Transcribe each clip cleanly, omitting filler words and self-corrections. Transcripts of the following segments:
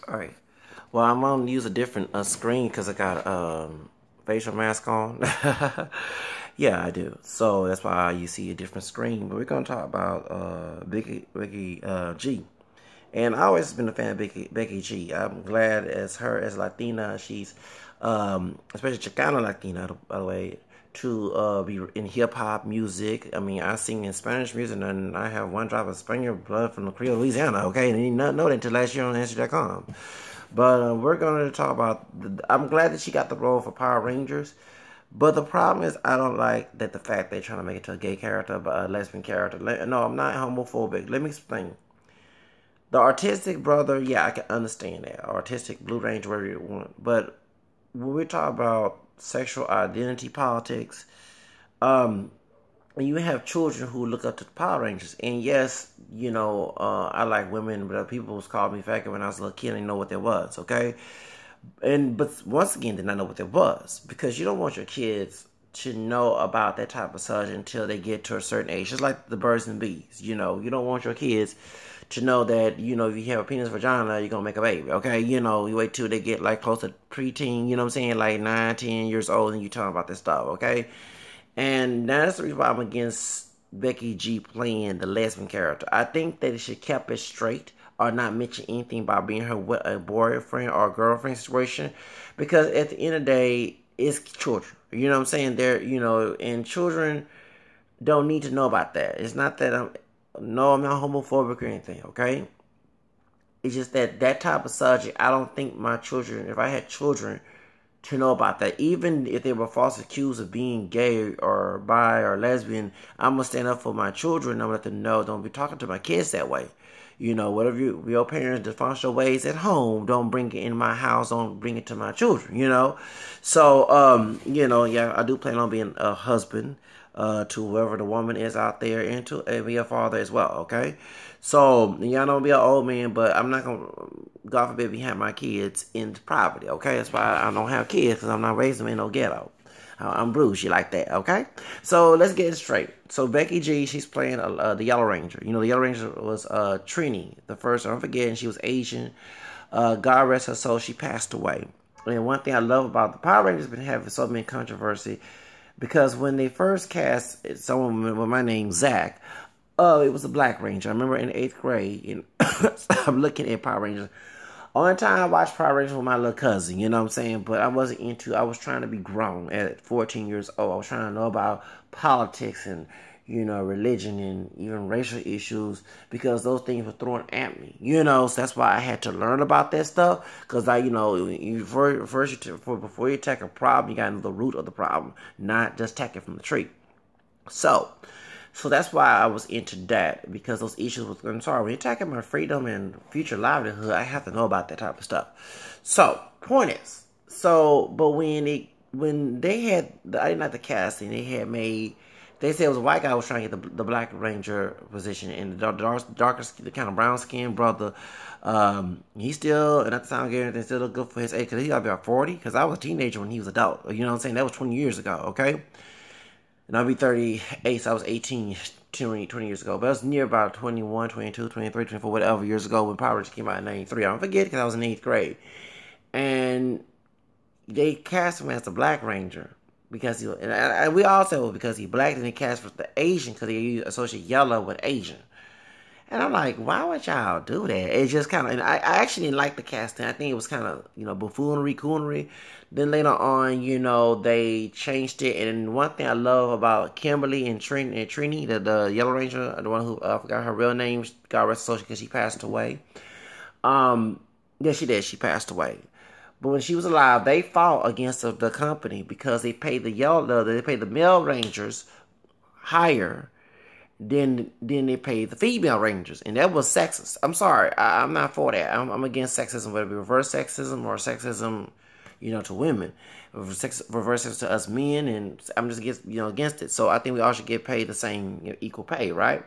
All right. Well, I'm gonna use a different screen because I got facial mask on. Yeah, I do. So that's why you see a different screen. But we're gonna talk about Becky G. And I always been a fan of Becky G. I'm glad as her as Latina, she's especially Chicana Latina, by the way, to be in hip hop music. I mean, I sing in Spanish music, and I have one drop of Spaniard blood from the Creole, Louisiana. Okay, and you didn't know that until last year on Answer.com. But we're going to talk about. I'm glad that she got the role for Power Rangers. But the problem is, I don't like that the fact they're trying to make it to a gay character, but a lesbian character. No, I'm not homophobic. Let me explain. The artistic brother, yeah, I can understand that. Artistic Blue Ranger, whatever you want. But when we talk about sexual identity politics, um, and you have children who look up to the Power Rangers. And yes, I like women, but people was calling me faggot when I was a little kid and didn't know what there was, okay? But once again, did not know what there was. Because you don't want your kids to know about that type of subject until they get to a certain age. Just like the birds and bees, you don't want your kids to know that, if you have a penis vagina, you're going to make a baby, okay? You wait till they get, like, close to preteen, you know what I'm saying? Like 9, 10 years old, and you talking about this stuff, okay? And that's the reason why I'm against Becky G playing the lesbian character. I think that it should kept it straight or not mention anything about being her a boyfriend or girlfriend situation. Because at the end of the day, it's children. You know what I'm saying? And children don't need to know about that. It's not that I'm not homophobic or anything, okay? It's just that type of subject, I don't think my children, if I had children, to know about that. Even if they were false accused of being gay or bi or lesbian, I'm going to stand up for my children. I'm going to let them know, don't be talking to my kids that way. Whatever your parents' dysfunctional ways at home, don't bring it in my house, don't bring it to my children. So, yeah, I do plan on being a husband to whoever the woman is out there and to be a father as well, okay? So, y'all know I'm be an old man, but I'm not going to, God forbid, be having my kids in poverty, okay? That's why I don't have kids, because I'm not raising them in no ghetto. I'm bougie like that, okay? So let's get it straight. So Becky G, she's playing the Yellow Ranger. The Yellow Ranger was Trini, the first. I'm forgetting she was Asian. God rest her soul. She passed away. And one thing I love about the Power Rangers been having so many controversy because when they first cast someone with my name Zach, it was a Black Ranger. I remember in 8th grade, and I'm looking at Power Rangers. Only time I watched Power Rangers with my little cousin, you know what I'm saying? But I was trying to be grown at 14 years old. I was trying to know about politics and, religion and even racial issues because those things were thrown at me, So that's why I had to learn about that stuff because before you attack a problem, you got to know the root of the problem, not just attack it from the tree. So that's why I was into that, because those issues was, I'm sorry, when you're attacking my freedom and future livelihood, I have to know about that type of stuff. So, point is, but when they had, I didn't like the casting, they said it was a white guy who was trying to get the Black Ranger position, and the darkest, the kind of brown skinned brother, he still, and at the time, anything still look good for his age, because he got to be about 40, because I was a teenager when he was adult, you know what I'm saying? That was 20 years ago, okay? And I'll be 38, so I was 18, 20 years ago. But I was near about 21, 22, 23, 24, whatever years ago when Power Rangers came out in 93. I don't forget because I was in 8th grade. And they cast him as the Black Ranger. Because we all said it was because he black, and they cast for the Asian because they associate yellow with Asian. And I'm like, why would y'all do that? It's just kind of, and I actually didn't like the casting. I think it was kind of, buffoonery, coonery. Then later on, they changed it. And one thing I love about Kimberly and Trini, the Yellow Ranger, the one who, I forgot her real name, God rest her soul, because she passed away. Yeah, she did. She passed away. But when she was alive, they fought against the company because they paid the male Rangers higher then they pay the female rangers, and that was sexist. I'm sorry, I'm not for that. I'm against sexism, whether it be reverse sexism or sexism, to women, reverse sexism to us men, and I'm just against it. So I think we all should get paid the same, equal pay, right?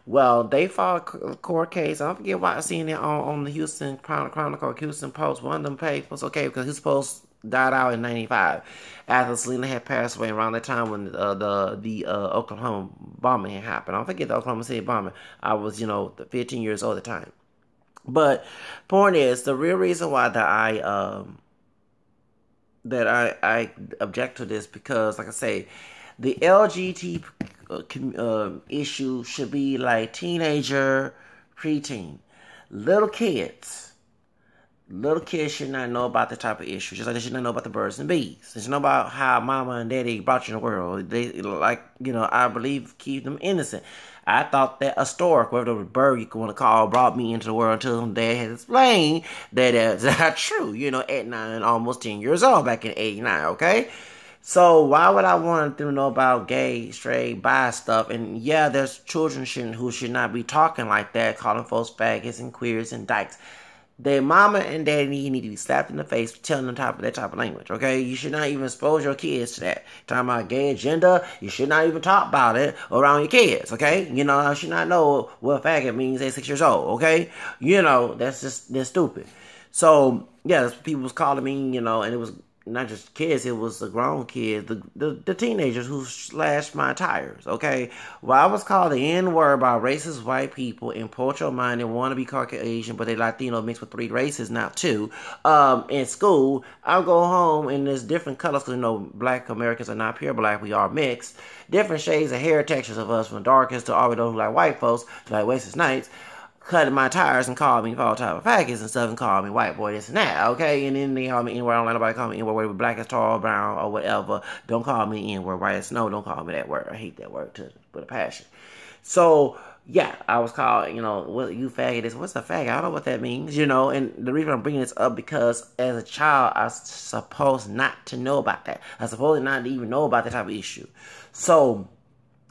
Well, they filed a court case. I don't forget why I seen it on the Houston Chronicle, Houston Post. One of them papers, okay, because his post died out in '95 after Selena had passed away around that time when the Oklahoma bombing had happened. I don't forget the Oklahoma City bombing. I was 15 years old at the time. But point is, the real reason why I object to this, because, like I say, the LGBT issue should be like teenager, preteen, little kids. Little kids should not know about the type of issue, just like they should not know about the birds and bees. They should know about how mama and daddy brought you in the world. They, like, I believe, keep them innocent. I thought that a stork, whatever the bird you want to call, brought me into the world until dad had explained that that's not true, at 9, almost 10 years old, back in 89, okay? So why would I want them to know about gay, straight, bi stuff? And yeah, there's children who should not be talking like that, calling folks faggots and queers and dykes. Their mama and daddy need to be slapped in the face for telling them that type of language, okay? You should not even expose your kids to that. Talking about gay agenda, you should not even talk about it around your kids, okay? I should not know what faggot means at 6 years old, okay? That's stupid. So, yeah, people was calling me, and it was not just kids, it was the grown kids, the teenagers who slashed my tires, okay? Well, I was called the N-word by racist white people in Portugal mind and want to be Caucasian, but they Latino mixed with 3 races, not 2. In school, I'll go home and there's different colors, because black Americans are not pure black, we are mixed. Different shades of hair textures of us, from darkest to all the way those who like white folks, like Wasted Nights, cutting my tires and called me all type of faggots and stuff and called me white boy, this and that, okay? And then they call me N-word. I don't let nobody call me N-word, whether black as tall, brown, or whatever. Don't call me N-word, white as snow. Don't call me that word. I hate that word with a passion. So, yeah, I was called, what you faggot is. What's a faggot? I don't know what that means, and the reason I'm bringing this up, because as a child, I was supposed not to know about that. I was supposed not to even know about that type of issue. So,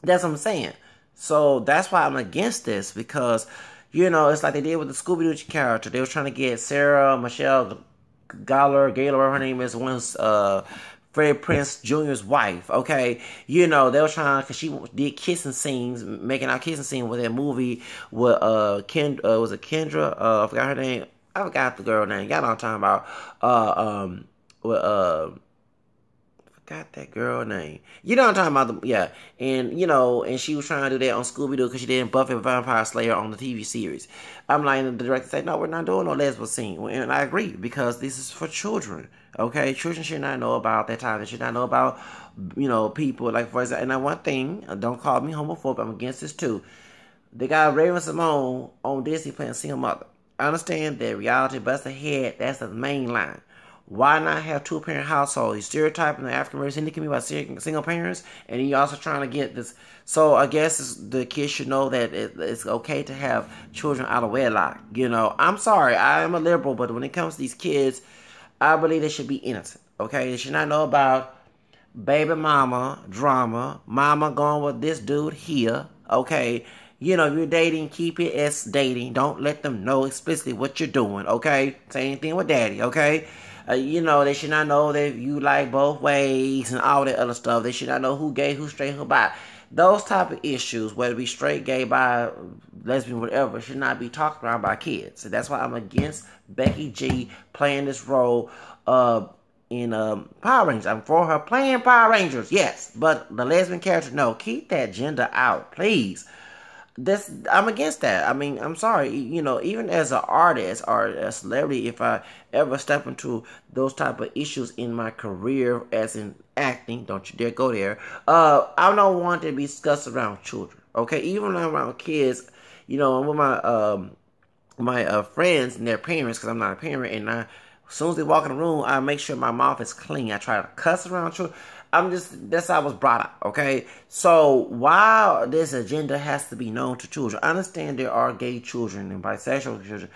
that's what I'm saying. So, that's why I'm against this, because it's like they did with the Scooby-Doo character. They were trying to get Sarah Michelle Gellar, her name is, one who's Freddie Prinze Jr.'s wife, okay? They were trying, because she did kissing scenes, making out kissing scenes with that movie with, was it Kendra? I forgot her name. I forgot the girl name. Y'all know what I'm talking about. Got that girl name. You know what I'm talking about? Yeah. And, and she was trying to do that on Scooby-Doo because she did Buffy the Vampire Slayer on the TV series. I'm like, the director said, no, we're not doing no lesbian scene. And I agree, because this is for children, okay? Children should not know about that time. They should not know about, people. Like, for example, and one thing, don't call me homophobic, I'm against this too. They got Raven Simone on Disney playing single mother. I understand that reality, but that's the head, that's the main line. Why not have 2-parent households? You're stereotyping the African American community about single parents, and you're also trying to get this. So I guess the kids should know that it's okay to have children out of wedlock. I'm sorry, I am a liberal, but when it comes to these kids, I believe they should be innocent. Okay, they should not know about baby mama drama, mama going with this dude here. Okay, if you're dating, keep it as dating. Don't let them know explicitly what you're doing. Okay, same thing with daddy. Okay. They should not know that you like both ways and all that other stuff. They should not know who gay, who straight, who bi. Those type of issues, whether it be straight, gay, bi, lesbian, whatever, should not be talked around by kids. So that's why I'm against Becky G playing this role in Power Rangers. I'm for her playing Power Rangers, yes. But the lesbian character, no. Keep that gender out, please. I'm against that. I mean, I'm sorry, even as an artist or a celebrity, if I ever step into those type of issues in my career, as in acting, don't you dare go there, I don't want to be discussed around children, okay? Even around kids, and with my friends and their parents, because I'm not a parent, and as soon as they walk in the room, I make sure my mouth is clean. I try to cuss around children. That's how I was brought up, okay? So, while this agenda has to be known to children, I understand there are gay children and bisexual children.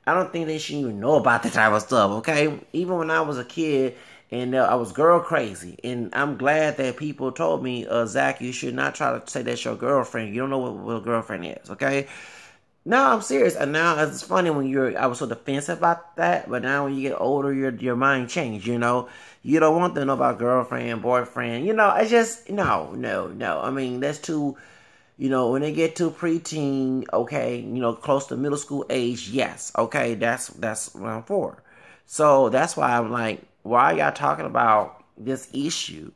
I don't think they should even know about that type of stuff, okay? Even when I was a kid, and I was girl crazy, and I'm glad that people told me, Zach, you should not try to say that's your girlfriend. You don't know what a girlfriend is, okay? No, I'm serious. And now it's funny when I was so defensive about that, but now when you get older, your mind changes, You don't want to know about girlfriend, boyfriend, it's just, no. I mean, that's too, when they get to preteen, okay, close to middle school age, yes, okay, that's what I'm for. So that's why I'm like, why are y'all talking about this issue?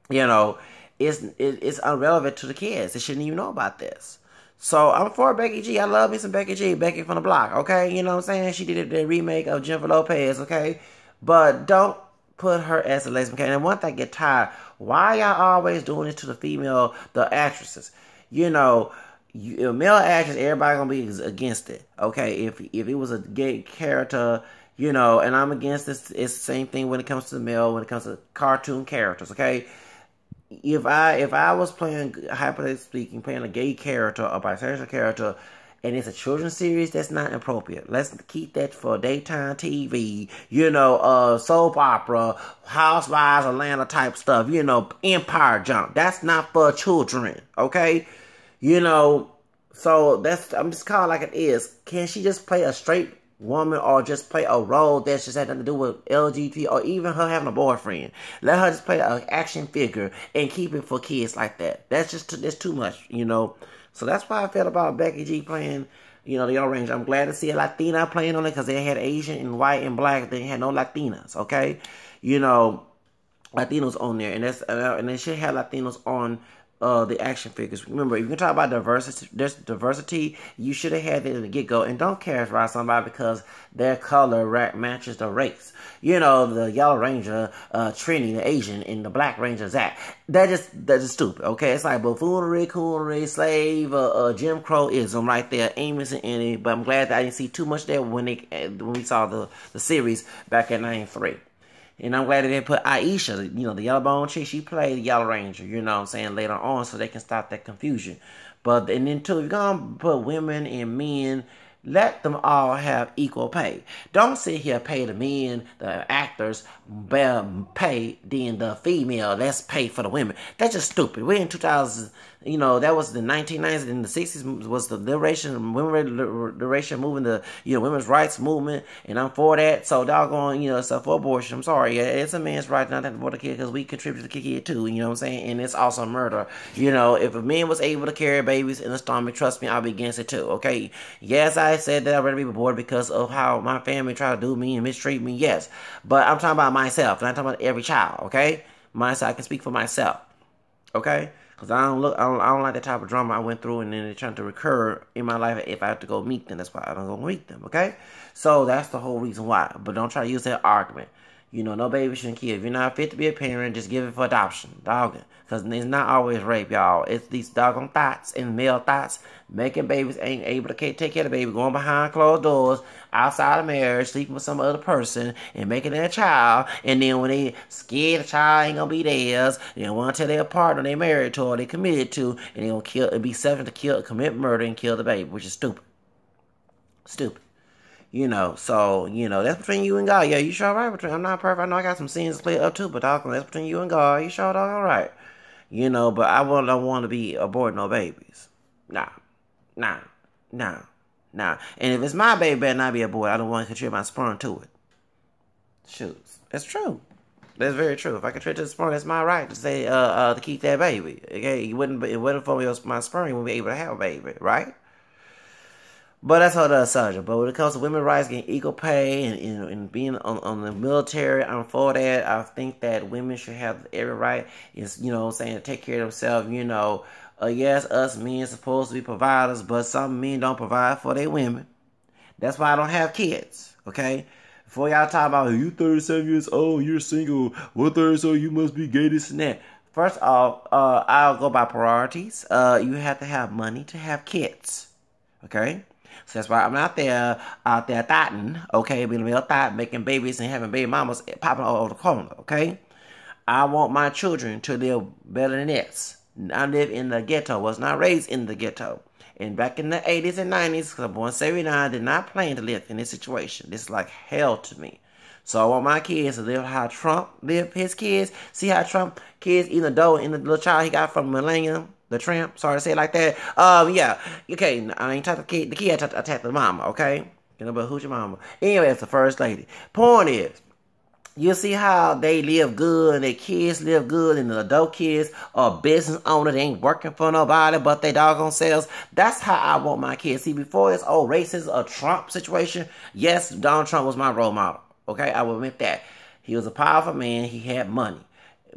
It's irrelevant to the kids. They shouldn't even know about this. So I'm for Becky G. I love me some Becky G. Becky from the block, okay? You know what I'm saying? She did the remake of Jennifer Lopez, okay? But don't put her as a lesbian. Okay? And one thing I get tired, why y'all always doing this to the actresses? You know, male actress, everybody gonna be against it, okay? If it was a gay character, you know, and I'm against this, it's the same thing when it comes to the male, when it comes to cartoon characters, okay? If I was playing, hypothetically speaking, playing a gay character or bisexual character, and it's a children's series, that's not appropriate. Let's keep that for daytime TV, you know, soap opera, Housewives Atlanta type stuff, you know, Empire junk. That's not for children, okay? You know, so I'm just calling it like it is. Can she just play a straight woman or just play a role that just had nothing to do with LGBT or even her having a boyfriend? Let her just play an action figure and keep it for kids like that. That's too much, you know. So that's why I felt about Becky G playing, you know, the Yellow Ranger. I'm glad to see a Latina playing on it because they had Asian and white and black. They had no Latinas, okay? You know, Latinos on there, and they should have Latinos on the action figures. Remember, if you can talk about diversity, you should have had it at the get-go. And don't characterize somebody because their color matches the race. You know, the Yellow Ranger, Trini, the Asian, and the Black Ranger, Zach. That's just stupid, okay? It's like buffoonery, coonery, slave, Jim Crow-ism right there. Ain't missing any, but I'm glad that I didn't see too much there when we saw the series back in '93. And I'm glad that they put Aisha, you know, the yellow bone chick, she played the Yellow Ranger, you know what I'm saying, later on, so they can stop that confusion. But, and then too, if you're going to put women and men, let them all have equal pay. Don't sit here pay the men, the actors, pay, then the female, let's pay for the women. That's just stupid. We're in 2000, you know, that was the 1990s and the 60s was the liberation, women liberation movement, the, you know, women's rights movement, and I'm for that. So doggone, you know, it's for abortion. I'm sorry, it's a man's right not to abort a kid because we contribute to the kid too, you know what I'm saying? And it's also murder. You know, if a man was able to carry babies in the stomach, trust me, I'll be against it too, okay? Yes, I said that I'd rather be aborted because of how my family tried to do me and mistreat me, yes. But I'm talking about myself, and I'm talking about every child, okay? Myself, I can speak for myself, okay? Because I don't like the type of drama I went through and then they're trying to recur in my life if I have to go meet them. That's why I don't go meet them, okay? So that's the whole reason why. But don't try to use that argument. You know, no baby shouldn't kill. If you're not fit to be a parent, just give it for adoption. Doggone. Because it's not always rape, y'all. It's these doggone thoughts and male thoughts making babies ain't able to take care of the baby, going behind closed doors, outside of marriage, sleeping with some other person, and making their child. And then when they scared the child ain't gonna be theirs, they want to tell their partner they married to or they committed to, and they gonna kill and be selfish to kill, commit murder and kill the baby, which is stupid. Stupid. You know, so, you know, that's between you and God. Yeah, you sure right. I'm not perfect. I know I got some sins to play up too, but dog, that's between you and God. You sure dog all right. You know, but I don't want to be aborting no babies. Nah. And if it's my baby, better not be aborted. I don't want to contribute my sperm to it. Shoot. That's true. That's very true. If I contribute to the sperm, that's my right to say, to keep that baby. Okay, it wouldn't for my sperm, you wouldn't be able to have a baby, right? But that's another subject. But when it comes to women's rights, getting equal pay and being on the military, I'm for that. I think that women should have every right, is, you know what I'm saying, to take care of themselves. You know, yes, us men supposed to be providers, but some men don't provide for their women. That's why I don't have kids, okay? Before y'all talk about, you 37 years old, you're single, what 30 so you must be gay, this and that. First off, I'll go by priorities. You have to have money to have kids, okay? So that's why I'm out there thotting, okay, being a male thot, making babies and having baby mamas popping all over the corner, okay? I want my children to live better than this. I live in the ghetto, was not raised in the ghetto. And back in the 80s and 90s, because I'm born in 79, I did not plan to live in this situation. This is like hell to me. So I want my kids to live how Trump lived his kids. See how Trump kids eating the dough in the little child he got from Millennium. The tramp, sorry to say it like that. Yeah, okay, I ain't talking to the kid, I attacked the mama, okay? You know, but who's your mama? Anyway, it's the first lady. Point is, you see how they live good and their kids live good and the adult kids are business owners, they ain't working for nobody but they doggone selves. That's how I want my kids. See, before this old racist Trump situation, yes, Donald Trump was my role model, okay? I will admit that. He was a powerful man, he had money.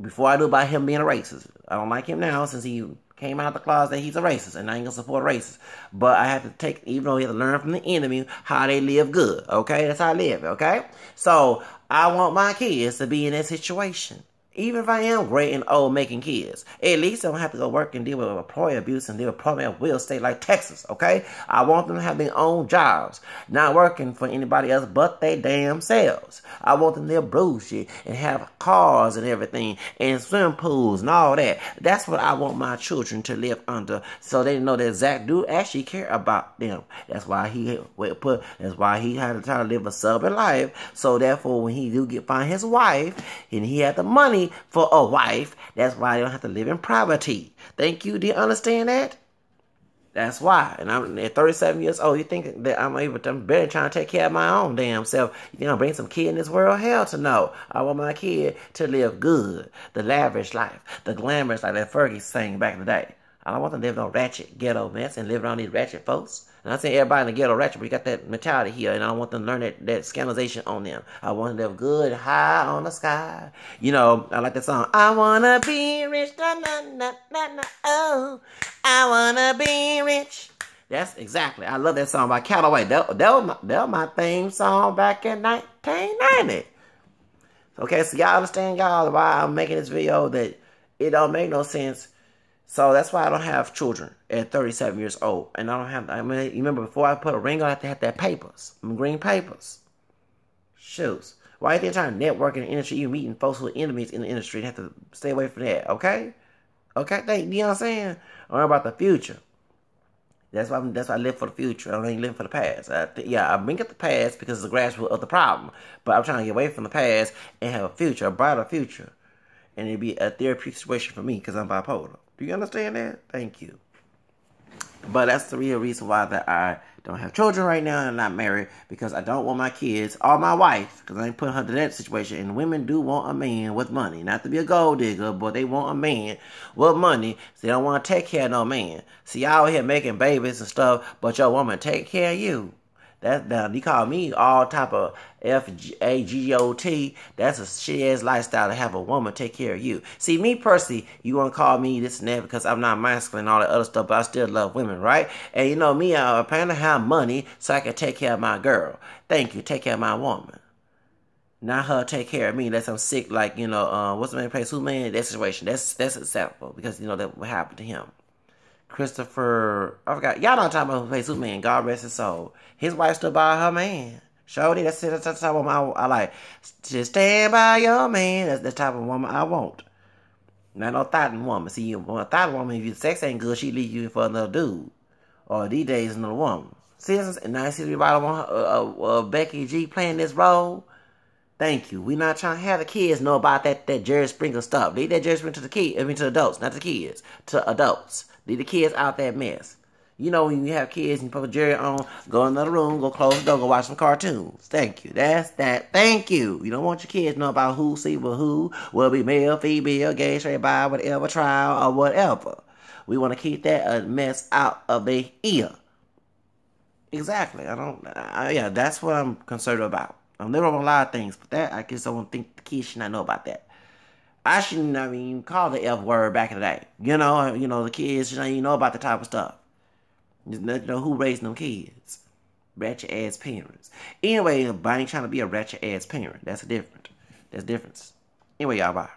Before I knew about him being a racist. I don't like him now since he Came out the closet that he's a racist, and I ain't gonna support a racist. But I have to take, even though he have to learn from the enemy how they live good. Okay, that's how I live. Okay, so I want my kids to be in that situation. Even if I am great and old making kids, at least I don't have to go work and deal with employee abuse and deal with problem at will state like Texas, okay? I want them to have their own jobs, not working for anybody else but they damn selves. I want them to live bullshit and have cars and everything and swim pools and all that. That's what I want my children to live under, so they know that Zach do actually care about them. That's why he had to try to live a southern life. So therefore, when he do find his wife and he had the money for a wife, that's why they don't have to live in poverty. Thank you. Do you understand that? That's why. And I'm at 37 years old. You think that I'm better trying to take care of my own damn self. You know, bring some kid in this world? Hell to no. I want my kid to live good. The lavish life. The glamorous life that Fergie sang back in the day. I don't want them to live no ratchet ghetto mess and live around these ratchet folks. And I'm saying everybody in the ghetto ratchet, but you got that mentality here, and I don't want them to learn that scandalization on them. I want them to live good, high on the sky. You know, I like that song. I wanna be rich, na na na na na. Oh, I wanna be rich. That's exactly. I love that song by Callaway. That was my theme song back in 1990. Okay, so y'all understand, y'all, why I'm making this video, that it don't make no sense. So that's why I don't have children at 37 years old. And I don't have, I mean, you remember before I put a ring on, I have to have that papers. Green papers. Shoes. Why are they trying to network in the industry? You meeting folks who are enemies in the industry and have to stay away from that, okay? Okay, you know what I'm saying? I worry about the future. That's why I live for the future. I don't even live for the past. I bring up the past because it's the grassroots of the problem. But I'm trying to get away from the past and have a future, a brighter future. And it'd be a therapeutic situation for me because I'm bipolar. Do you understand that? Thank you. But that's the real reason why that I don't have children right now and I'm not married, because I don't want my kids or my wife, because I ain't putting her in that situation. And women do want a man with money. Not to be a gold digger, but they want a man with money. So they don't want to take care of no man. See, y'all out here making babies and stuff, but your woman take care of you. You call me all type of F-A-G-O-T. That's a shit-ass lifestyle to have a woman take care of you. See, me personally, you want to call me this and that because I'm not masculine and all that other stuff, but I still love women, right? And you know me, I plan to have money so I can take care of my girl. Thank you. Take care of my woman. Not her take care of me unless I'm sick, like, you know, what's the man play Superman? That situation. That's acceptable because, you know, that what happened to him. Christopher, I forgot. Y'all know what I'm talking about, who plays Superman. God rest his soul. His wife stood by her man. Shorty, that's the type of woman I like. Just stand by your man. That's the type of woman I want. Not no thoughtin' woman. See, a thoughtin' woman, if your sex ain't good, she leave you for another dude. Or these days, another woman. See, and now I see everybody want Becky G playing this role. Thank you. We not trying to have the kids know about that Jerry Springer stuff. Leave that Jerry Springer to the kids. I mean, to adults, not the kids. To adults. Leave the kids out that mess. You know, when you have kids and you put Jerry on, go in another room, go close the door, go watch some cartoons. Thank you. That's that. Thank you. You don't want your kids to know about who, see with who, will be male, female, gay, straight, bi, whatever, trial, or whatever. We want to keep that mess out of their ear. Exactly. Yeah, that's what I'm concerned about. I'm living on a lot of things, but that, I guess I don't think the kids should not know about that. I shouldn't even call the F word back in the day. You know, the kids should not even know about the type of stuff. You know who raised them kids. Ratchet ass parents. Anyway, I ain't trying to be a ratchet ass parent. That's different. That's difference. Anyway, y'all, bye.